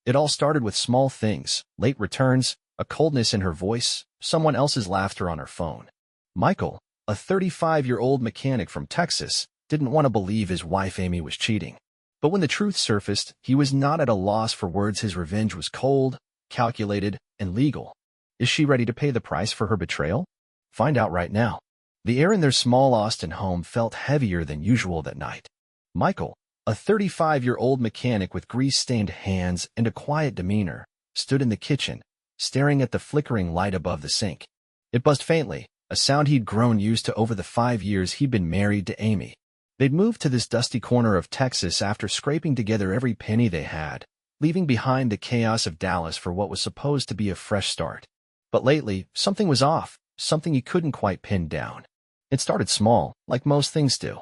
It all started with small things, late returns, a coldness in her voice, someone else's laughter on her phone. Michael, a 35-year-old mechanic from Texas, didn't want to believe his wife Amy was cheating. But when the truth surfaced, he was not at a loss for words. His revenge was cold, calculated, and legal. Is she ready to pay the price for her betrayal? Find out right now. The air in their small Austin home felt heavier than usual that night. Michael, a 35-year-old mechanic with grease-stained hands and a quiet demeanor, stood in the kitchen, staring at the flickering light above the sink. It buzzed faintly, a sound he'd grown used to over the 5 years he'd been married to Amy. They'd moved to this dusty corner of Texas after scraping together every penny they had, leaving behind the chaos of Dallas for what was supposed to be a fresh start. But lately, something was off, something he couldn't quite pin down. It started small, like most things do.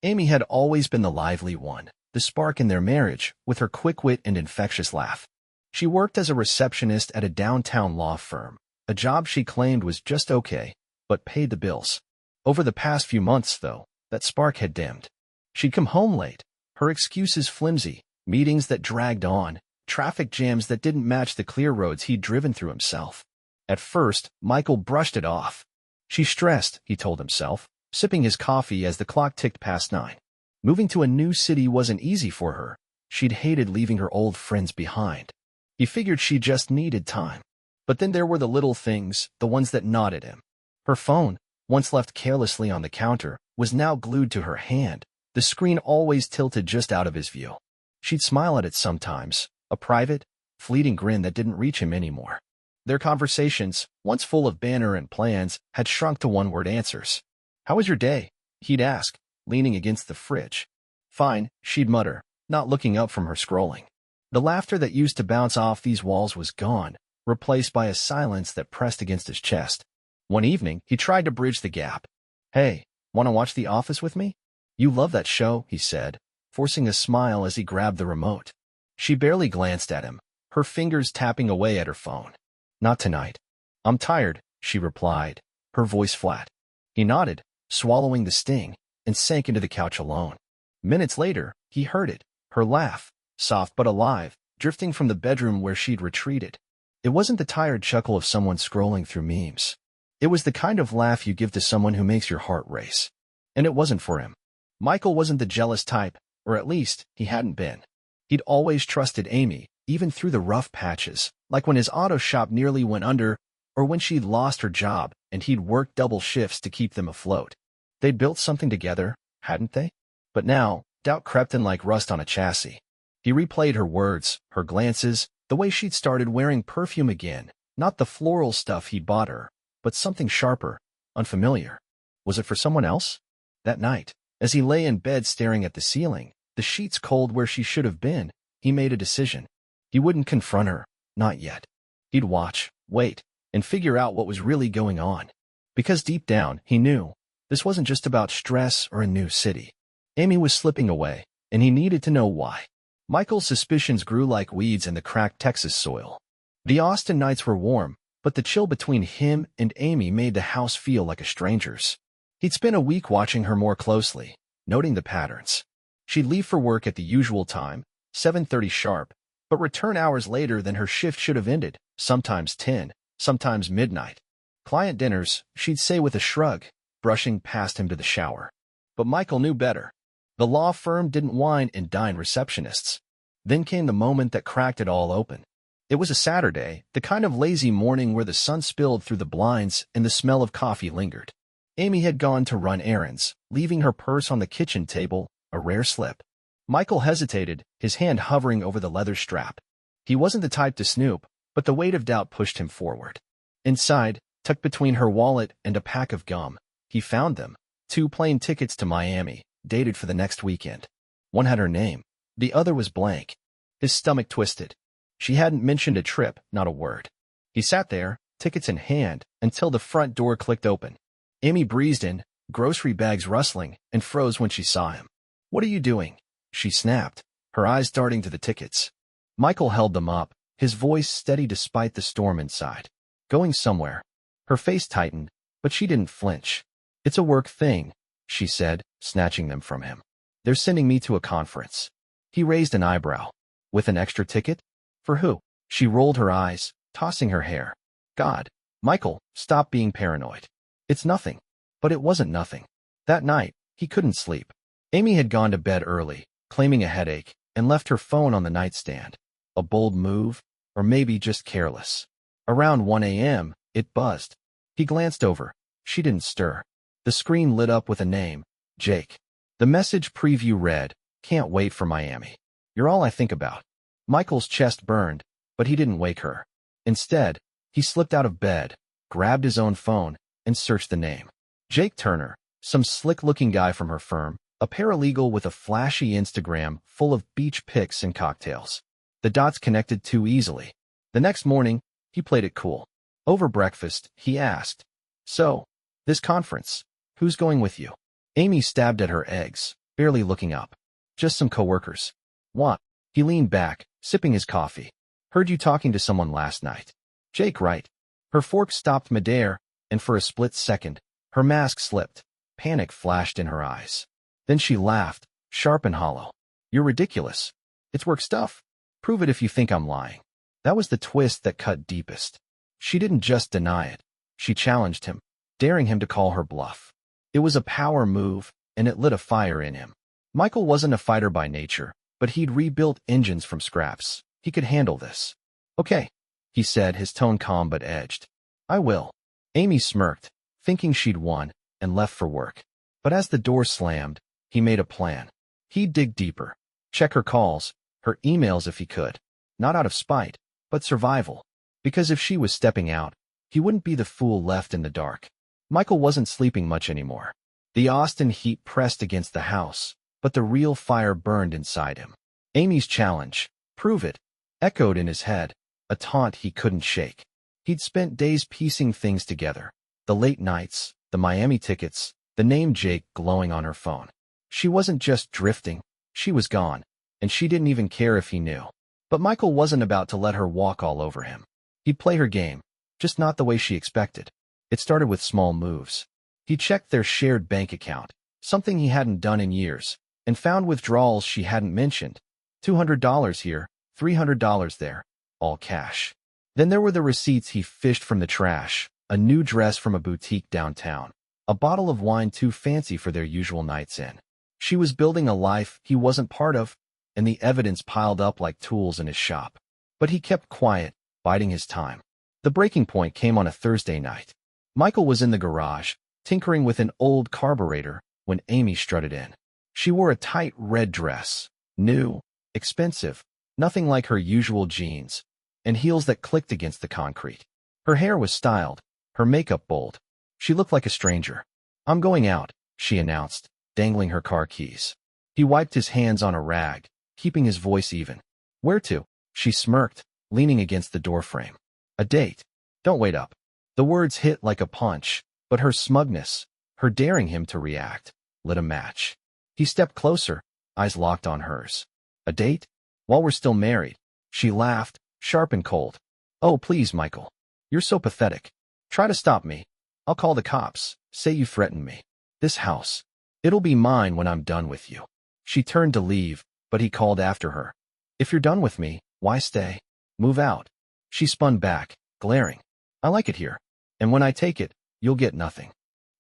Amy had always been the lively one, the spark in their marriage, with her quick wit and infectious laugh. She worked as a receptionist at a downtown law firm, a job she claimed was just okay, but paid the bills. Over the past few months, though, that spark had dimmed. She'd come home late, her excuses flimsy, meetings that dragged on, traffic jams that didn't match the clear roads he'd driven through himself. At first, Michael brushed it off. She's stressed, he told himself, sipping his coffee as the clock ticked past 9. Moving to a new city wasn't easy for her. She'd hated leaving her old friends behind. He figured she just needed time. But then there were the little things, the ones that gnawed at him. Her phone, once left carelessly on the counter, was now glued to her hand, the screen always tilted just out of his view. She'd smile at it sometimes, a private, fleeting grin that didn't reach him anymore. Their conversations, once full of banter and plans, had shrunk to one-word answers. "How was your day?" he'd ask, leaning against the fridge. "Fine," she'd mutter, not looking up from her scrolling. The laughter that used to bounce off these walls was gone, replaced by a silence that pressed against his chest. One evening, he tried to bridge the gap. "Hey, want to watch The Office with me? You love that show," he said, forcing a smile as he grabbed the remote. She barely glanced at him, her fingers tapping away at her phone. "Not tonight. I'm tired," she replied, her voice flat. He nodded, swallowing the sting, and sank into the couch alone. Minutes later, he heard it, her laugh, soft but alive, drifting from the bedroom where she'd retreated. It wasn't the tired chuckle of someone scrolling through memes. It was the kind of laugh you give to someone who makes your heart race. And it wasn't for him. Michael wasn't the jealous type, or at least, he hadn't been. He'd always trusted Amy, even through the rough patches, like when his auto shop nearly went under, or when she'd lost her job and he'd worked double shifts to keep them afloat. They'd built something together, hadn't they? But now, doubt crept in like rust on a chassis. He replayed her words, her glances, the way she'd started wearing perfume again, not the floral stuff he'd bought her, but something sharper, unfamiliar. Was it for someone else? That night, as he lay in bed staring at the ceiling, the sheets cold where she should have been, he made a decision. He wouldn't confront her, not yet. He'd watch, wait, and figure out what was really going on. Because deep down, he knew, this wasn't just about stress or a new city. Amy was slipping away, and he needed to know why. Michael's suspicions grew like weeds in the cracked Texas soil. The Austin nights were warm, but the chill between him and Amy made the house feel like a stranger's. He'd spent a week watching her more closely, noting the patterns. She'd leave for work at the usual time, 7:30 sharp, but return hours later than her shift should have ended, sometimes 10, sometimes midnight. Client dinners, she'd say with a shrug, brushing past him to the shower. But Michael knew better. The law firm didn't wine and dine receptionists. Then came the moment that cracked it all open. It was a Saturday, the kind of lazy morning where the sun spilled through the blinds and the smell of coffee lingered. Amy had gone to run errands, leaving her purse on the kitchen table, a rare slip. Michael hesitated, his hand hovering over the leather strap. He wasn't the type to snoop, but the weight of doubt pushed him forward. Inside, tucked between her wallet and a pack of gum, he found them, 2 plane tickets to Miami, dated for the next weekend. One had her name, the other was blank. His stomach twisted. She hadn't mentioned a trip, not a word. He sat there, tickets in hand, until the front door clicked open. Amy breezed in, grocery bags rustling, and froze when she saw him. "What are you doing?" she snapped, her eyes darting to the tickets. Michael held them up, his voice steady despite the storm inside. "Going somewhere." Her face tightened, but she didn't flinch. "It's a work thing," she said, snatching them from him. "They're sending me to a conference." He raised an eyebrow. "With an extra ticket?" For who? She rolled her eyes, tossing her hair. God. Michael, stop being paranoid. It's nothing. But it wasn't nothing. That night, he couldn't sleep. Amy had gone to bed early, claiming a headache, and left her phone on the nightstand. A bold move, or maybe just careless. Around 1 a.m., it buzzed. He glanced over. She didn't stir. The screen lit up with a name, Jake. The message preview read, "Can't wait for Miami. You're all I think about." Michael's chest burned, but he didn't wake her. Instead, he slipped out of bed, grabbed his own phone, and searched the name. Jake Turner, some slick-looking guy from her firm, a paralegal with a flashy Instagram full of beach pics and cocktails. The dots connected too easily. The next morning, he played it cool. Over breakfast, he asked, "So, this conference, who's going with you?" Amy stabbed at her eggs, barely looking up. "Just some coworkers." "What?" He leaned back, sipping his coffee. "Heard you talking to someone last night." "Jake, right?" Her fork stopped midair, and for a split second, her mask slipped. Panic flashed in her eyes. Then she laughed, sharp and hollow. "You're ridiculous. It's work stuff. Prove it if you think I'm lying." That was the twist that cut deepest. She didn't just deny it. She challenged him, daring him to call her bluff. It was a power move, and it lit a fire in him. Michael wasn't a fighter by nature, but he'd rebuilt engines from scraps. He could handle this. "Okay," he said, his tone calm but edged. "I will." Amy smirked, thinking she'd won, and left for work. But as the door slammed, he made a plan. He'd dig deeper, check her calls, her emails if he could. Not out of spite, but survival. Because if she was stepping out, he wouldn't be the fool left in the dark. Michael wasn't sleeping much anymore. The Austin heat pressed against the house, but the real fire burned inside him. Amy's challenge, "Prove it," echoed in his head, a taunt he couldn't shake. He'd spent days piecing things together. The late nights, the Miami tickets, the name Jake glowing on her phone. She wasn't just drifting, she was gone, and she didn't even care if he knew. But Michael wasn't about to let her walk all over him. He'd play her game, just not the way she expected. It started with small moves. He checked their shared bank account, something he hadn't done in years, and found withdrawals she hadn't mentioned. $200 here, $300 there, all cash. Then there were the receipts he fished from the trash, a new dress from a boutique downtown, a bottle of wine too fancy for their usual nights in. She was building a life he wasn't part of, and the evidence piled up like tools in his shop. But he kept quiet, biding his time. The breaking point came on a Thursday night. Michael was in the garage, tinkering with an old carburetor, when Amy strutted in. She wore a tight red dress, new, expensive, nothing like her usual jeans, and heels that clicked against the concrete. Her hair was styled, her makeup bold. She looked like a stranger. "I'm going out," she announced, dangling her car keys. He wiped his hands on a rag, keeping his voice even. "Where to?" She smirked, leaning against the doorframe. "A date. Don't wait up." The words hit like a punch, but her smugness, her daring him to react, lit a match. He stepped closer, eyes locked on hers. "A date? While we're still married?" She laughed, sharp and cold. "Oh, please, Michael. You're so pathetic. Try to stop me. I'll call the cops, say you threatened me. This house, it'll be mine when I'm done with you." She turned to leave, but he called after her. "If you're done with me, why stay? Move out." She spun back, glaring. "I like it here, and when I take it, you'll get nothing."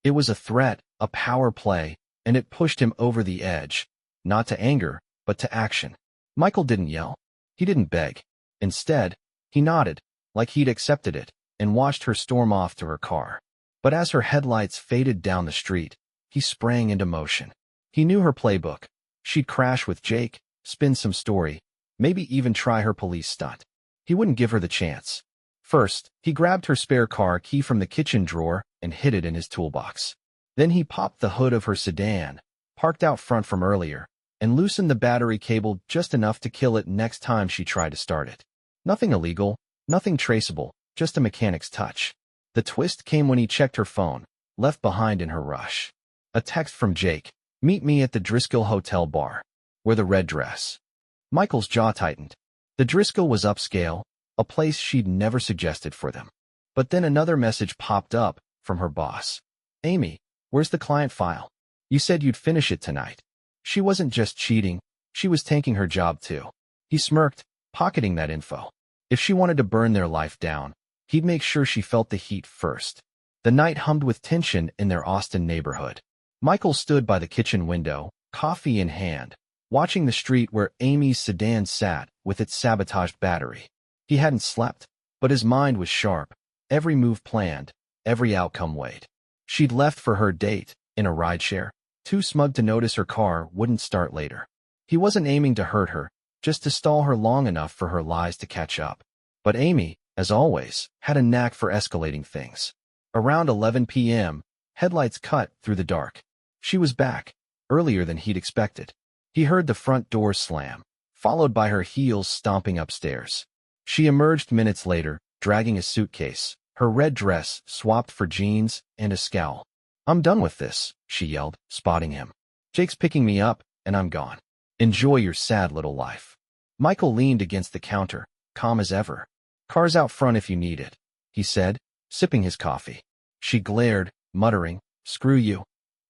It was a threat, a power play, and it pushed him over the edge, not to anger, but to action. Michael didn't yell. He didn't beg. Instead, he nodded, like he'd accepted it, and watched her storm off to her car. But as her headlights faded down the street, he sprang into motion. He knew her playbook. She'd crash with Jake, spin some story, maybe even try her police stunt. He wouldn't give her the chance. First, he grabbed her spare car key from the kitchen drawer and hid it in his toolbox. Then he popped the hood of her sedan, parked out front from earlier, and loosened the battery cable just enough to kill it next time she tried to start it. Nothing illegal, nothing traceable, just a mechanic's touch. The twist came when he checked her phone, left behind in her rush. A text from Jake, "Meet me at the Driscoll Hotel bar." Wear the red dress. Michael's jaw tightened. The Driscoll was upscale, a place she'd never suggested for them. But then another message popped up from her boss. "Amy, where's the client file? You said you'd finish it tonight." She wasn't just cheating, she was tanking her job too. He smirked, pocketing that info. If she wanted to burn their life down, he'd make sure she felt the heat first. The night hummed with tension in their Austin neighborhood. Michael stood by the kitchen window, coffee in hand, watching the street where Amy's sedan sat with its sabotaged battery. He hadn't slept, but his mind was sharp, every move planned, every outcome weighed. She'd left for her date, in a rideshare, too smug to notice her car wouldn't start later. He wasn't aiming to hurt her, just to stall her long enough for her lies to catch up. But Amy, as always, had a knack for escalating things. Around 11 p.m., headlights cut through the dark. She was back, earlier than he'd expected. He heard the front door slam, followed by her heels stomping upstairs. She emerged minutes later, dragging a suitcase, her red dress swapped for jeans and a scowl. "I'm done with this," she yelled, spotting him. "Jake's picking me up, and I'm gone. Enjoy your sad little life." Michael leaned against the counter, calm as ever. "Car's out front if you need it," he said, sipping his coffee. She glared, muttering, "Screw you,"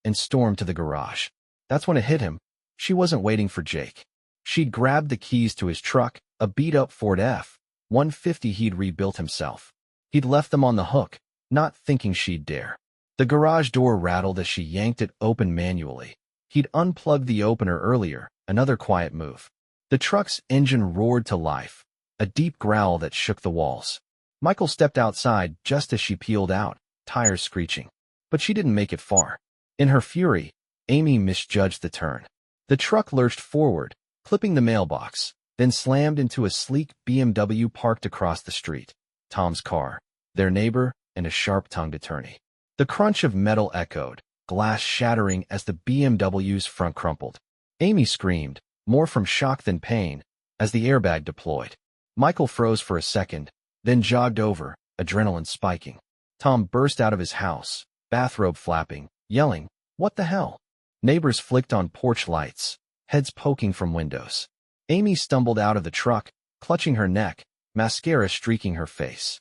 and stormed to the garage. That's when it hit him. She wasn't waiting for Jake. She'd grabbed the keys to his truck, a beat-up Ford F-150 he'd rebuilt himself. He'd left them on the hook, not thinking she'd dare. The garage door rattled as she yanked it open manually. He'd unplugged the opener earlier, another quiet move. The truck's engine roared to life, a deep growl that shook the walls. Michael stepped outside just as she peeled out, tires screeching. But she didn't make it far. In her fury, Amy misjudged the turn. The truck lurched forward, clipping the mailbox, then slammed into a sleek BMW parked across the street. Tom's car, their neighbor, and a sharp-tongued attorney. The crunch of metal echoed, glass shattering as the BMW's front crumpled. Amy screamed, more from shock than pain, as the airbag deployed. Michael froze for a second, then jogged over, adrenaline spiking. Tom burst out of his house, bathrobe flapping, yelling, "What the hell?" Neighbors flicked on porch lights, heads poking from windows. Amy stumbled out of the truck, clutching her neck, mascara streaking her face.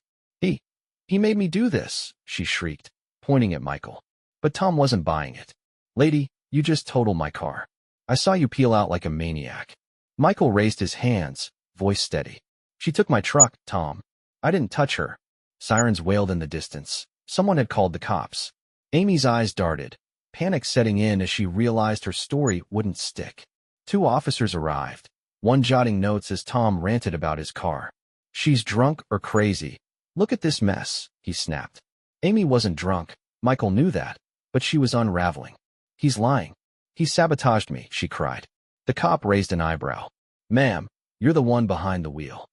He made me do this," she shrieked, pointing at Michael. But Tom wasn't buying it. "Lady, you just totaled my car. I saw you peel out like a maniac." Michael raised his hands, voice steady. "She took my truck, Tom. I didn't touch her." Sirens wailed in the distance. Someone had called the cops. Amy's eyes darted, panic setting in as she realized her story wouldn't stick. 2 officers arrived, one jotting notes as Tom ranted about his car. "She's drunk or crazy. Look at this mess," he snapped. Amy wasn't drunk, Michael knew that, but she was unraveling. "He's lying. He sabotaged me," she cried. The cop raised an eyebrow. "Ma'am, you're the one behind the wheel."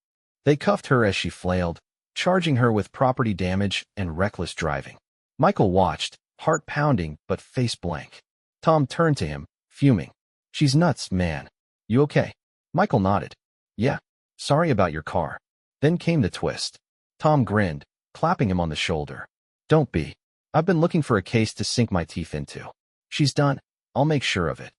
They cuffed her as she flailed, charging her with property damage and reckless driving. Michael watched, heart pounding but face blank. Tom turned to him, fuming. "She's nuts, man. You okay?" Michael nodded. "Yeah. Sorry about your car." Then came the twist. Tom grinned, clapping him on the shoulder. "Don't be. I've been looking for a case to sink my teeth into. She's done. I'll make sure of it."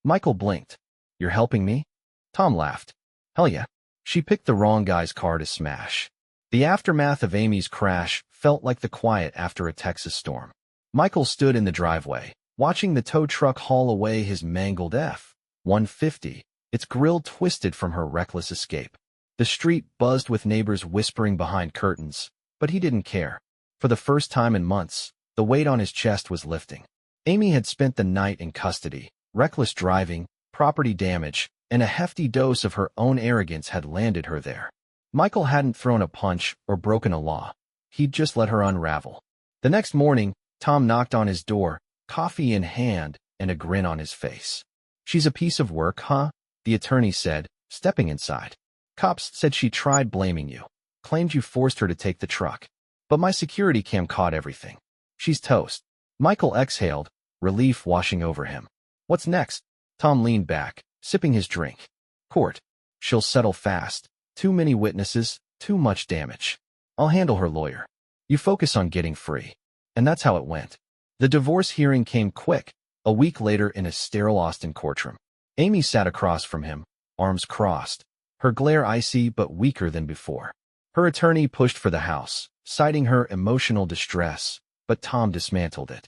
Michael blinked. "You're helping me?" Tom laughed. "Hell yeah." She picked the wrong guy's car to smash. The aftermath of Amy's crash felt like the quiet after a Texas storm. Michael stood in the driveway, watching the tow truck haul away his mangled F-150, its grill twisted from her reckless escape. The street buzzed with neighbors whispering behind curtains, but he didn't care. For the first time in months, the weight on his chest was lifting. Amy had spent the night in custody. Reckless driving, property damage, and a hefty dose of her own arrogance had landed her there. Michael hadn't thrown a punch or broken a law. He'd just let her unravel. The next morning, Tom knocked on his door, coffee in hand and a grin on his face. "She's a piece of work, huh?" the attorney said, stepping inside. "Cops said she tried blaming you, claimed you forced her to take the truck. But my security cam caught everything. She's toast." Michael exhaled, relief washing over him. "What's next?" Tom leaned back, sipping his drink. "Court. She'll settle fast. Too many witnesses, too much damage. I'll handle her lawyer. You focus on getting free." And that's how it went. The divorce hearing came quick, a week later in a sterile Austin courtroom. Amy sat across from him, arms crossed, her glare icy but weaker than before. Her attorney pushed for the house, citing her emotional distress, but Tom dismantled it.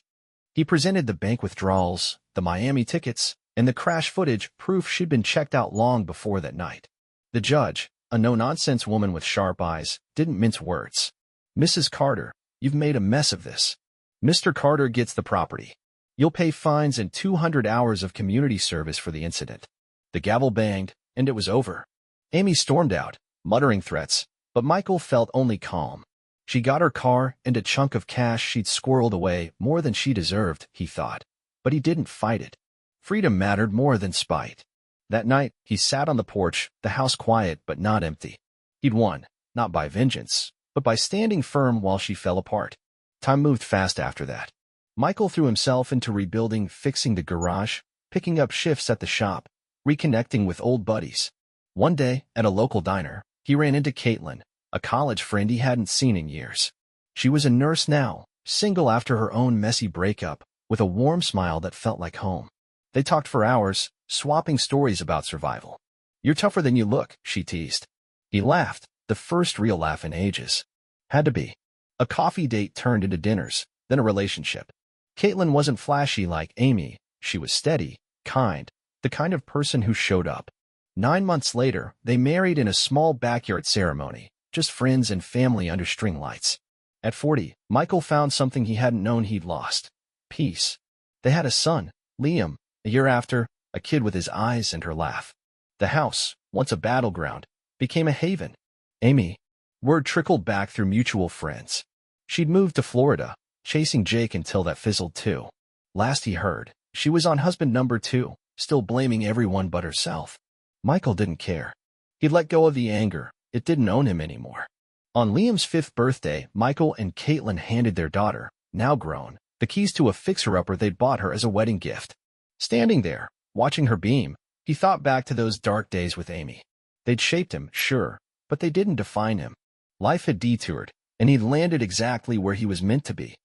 He presented the bank withdrawals, the Miami tickets, and the crash footage, proof she'd been checked out long before that night. The judge, A no-nonsense woman with sharp eyes didn't mince words. "Mrs. Carter, you've made a mess of this. Mr. Carter gets the property. You'll pay fines and 200 hours of community service for the incident." The gavel banged, and it was over. Amy stormed out, muttering threats, but Michael felt only calm. She got her car and a chunk of cash she'd squirreled away, more than she deserved, he thought. But he didn't fight it. Freedom mattered more than spite. That night, he sat on the porch, the house quiet but not empty. He'd won, not by vengeance, but by standing firm while she fell apart. Time moved fast after that. Michael threw himself into rebuilding, fixing the garage, picking up shifts at the shop, reconnecting with old buddies. One day, at a local diner, he ran into Caitlin, a college friend he hadn't seen in years. She was a nurse now, single after her own messy breakup, with a warm smile that felt like home. They talked for hours, swapping stories about survival. "You're tougher than you look," she teased. He laughed, the first real laugh in ages. Had to be. A coffee date turned into dinners, then a relationship. Caitlin wasn't flashy like Amy. She was steady, kind, the kind of person who showed up. 9 months later, they married in a small backyard ceremony, just friends and family under string lights. At 40, Michael found something he hadn't known he'd lost: peace. They had a son, Liam. A year after, a kid with his eyes and her laugh. The house, once a battleground, became a haven. Amy. Word trickled back through mutual friends. She'd moved to Florida, chasing Jake until that fizzled too. Last he heard, she was on husband number 2, still blaming everyone but herself. Michael didn't care. He'd let go of the anger. It didn't own him anymore. On Liam's 5th birthday, Michael and Caitlin handed their daughter, now grown, the keys to a fixer-upper they'd bought her as a wedding gift. Standing there, watching her beam, he thought back to those dark days with Amy. They'd shaped him, sure, but they didn't define him. Life had detoured, and he'd landed exactly where he was meant to be.